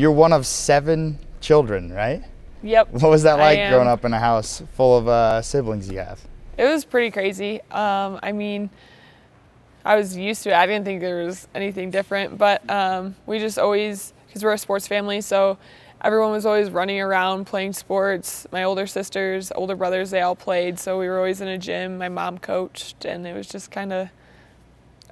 You're one of 7 children, right? Yep. What was that like growing up in a house full of siblings you have? It was pretty crazy. I mean, I was used to it. I didn't think there was anything different, but we just always, because we're a sports family, so everyone was always running around playing sports. My older sisters, older brothers, they all played, so we were always in a gym. My mom coached, and it was just kind of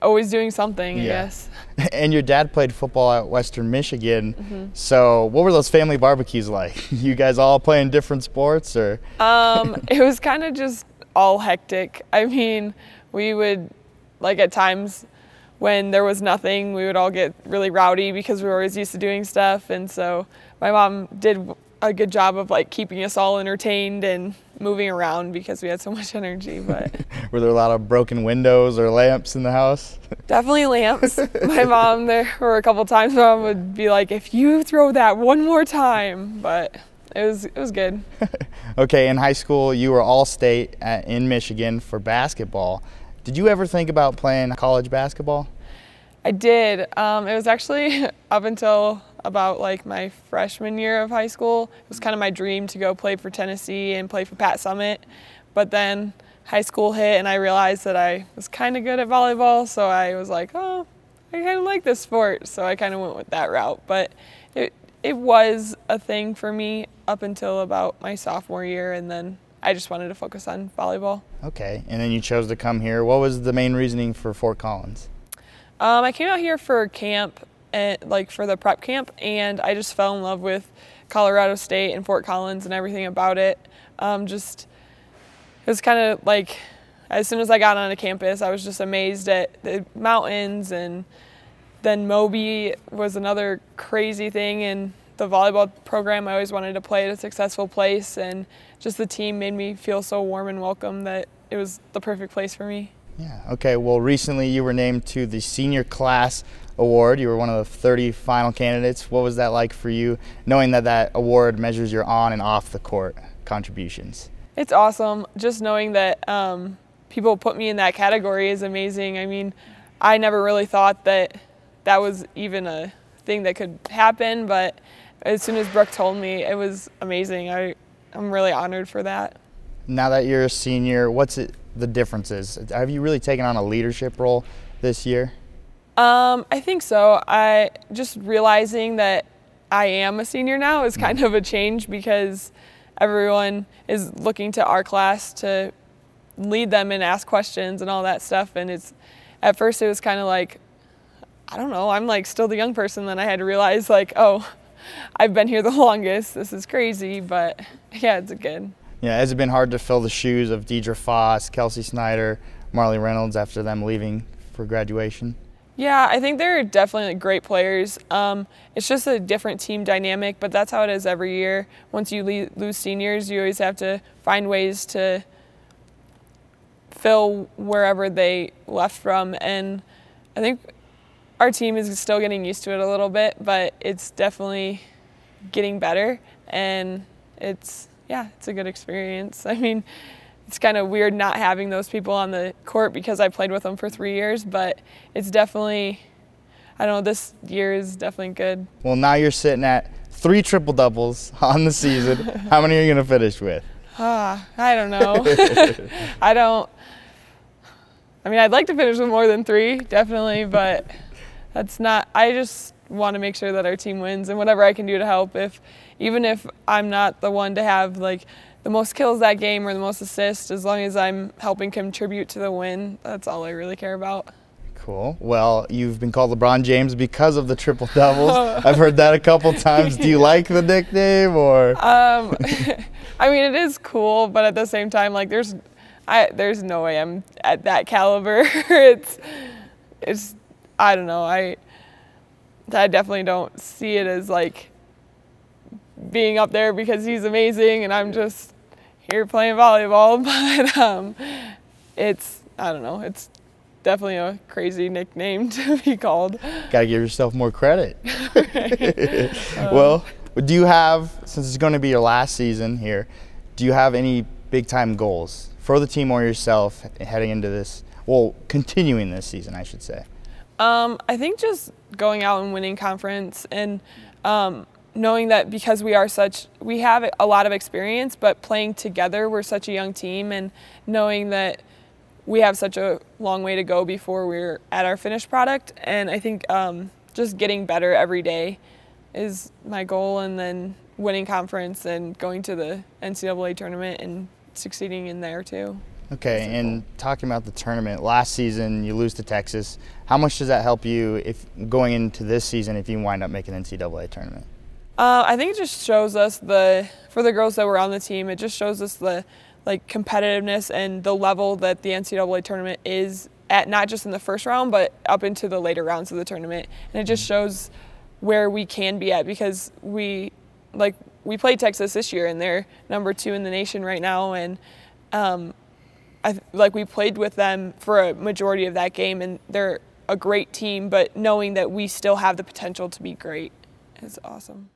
always doing something, I guess. And your dad played football at Western Michigan, so what were those family barbecues like? You guys all playing different sports, or? It was kind of just all hectic. I mean, we would, like at times when there was nothing, we would all get really rowdy because we were always used to doing stuff, and so my mom did a good job of like keeping us all entertained and moving around because we had so much energy. But were there a lot of broken windows or lamps in the house? Definitely lamps. My mom, there were a couple times Mom would be like, if you throw that one more time, but it was good. Okay, in high school you were all-state in Michigan for basketball. Did you ever think about playing college basketball? I did. It was actually up until about like my freshman year of high school. It was kind of my dream to go play for Tennessee and play for Pat Summitt. But then high school hit and I realized that I was kind of good at volleyball, so I was like, oh, I kind of like this sport. So I kind of went with that route. But it was a thing for me up until about my sophomore year, and then I just wanted to focus on volleyball. Okay, and then you chose to come here. What was the main reasoning for Fort Collins? I came out here for camp, like for the prep camp, and I just fell in love with Colorado State and Fort Collins and everything about it. It was kind of like, as soon as I got onto campus, I was just amazed at the mountains, and then Moby was another crazy thing, and the volleyball program, I always wanted to play at a successful place, and just the team made me feel so warm and welcome that it was the perfect place for me. Yeah, okay, well recently you were named to the Senior Class Award. You were one of the 30 final candidates. What was that like for you, knowing that that award measures your on and off the court contributions? It's awesome. Just knowing that people put me in that category is amazing. I mean, I never really thought that that was even a thing that could happen, but as soon as Brooke told me, it was amazing. I'm really honored for that. Now that you're a senior, what's the differences? Have you really taken on a leadership role this year? I think so. I just realizing that I am a senior now is kind of a change, because everyone is looking to our class to lead them and ask questions and all that stuff. And at first it was kind of like, I don't know, I'm like still the young person. Then I had to realize like, oh, I've been here the longest. This is crazy, but yeah, it's good. Yeah, has it been hard to fill the shoes of Deidre Foss, Kelsey Snyder, Marley Reynolds after them leaving for graduation? Yeah, I think they're definitely like great players. It's just a different team dynamic, but that's how it is every year. Once you lose seniors, you always have to find ways to fill wherever they left from. And I think our team is still getting used to it a little bit, but it's definitely getting better, and it's a good experience. I mean, it's kind of weird not having those people on the court because I played with them for 3 years, but it's definitely, I don't know, this year is definitely good. Well, now you're sitting at 3 triple-doubles on the season. How many are you going to finish with? I don't know. I mean, I'd like to finish with more than 3, definitely, but that's not, I just want to make sure that our team wins, and whatever I can do to help, even if I'm not the one to have like the most kills that game or the most assists, as long as I'm helping contribute to the win, that's all I really care about. Cool. Well, you've been called LeBron James because of the triple doubles. I've heard that a couple times. Do you like the nickname, or? I mean, it is cool, but at the same time, like there's no way I'm at that caliber. it's I don't know. I definitely don't see it as like being up there because he's amazing and I'm just here playing volleyball. But I don't know. It's definitely a crazy nickname to be called. Gotta give yourself more credit. Well, do you have, since it's going to be your last season here, do you have any big time goals for the team or yourself heading into this, well, continuing this season, I should say? I think just going out and winning conference, and knowing that because we have a lot of experience, but playing together, we're such a young team, and knowing that we have such a long way to go before we're at our finished product. And I think just getting better every day is my goal, and then winning conference and going to the NCAA tournament and succeeding in there too. Okay, and talking about the tournament, last season you lose to Texas. How much does that help you if going into this season if you wind up making NCAA tournament? I think it just shows us for the girls that were on the team, it just shows us the competitiveness and the level that the NCAA tournament is at, not just in the first round, but up into the later rounds of the tournament. And it just shows where we can be at, because we played Texas this year, and they're #2 in the nation right now, and we played with them for a majority of that game, and they're a great team, but knowing that we still have the potential to be great is awesome.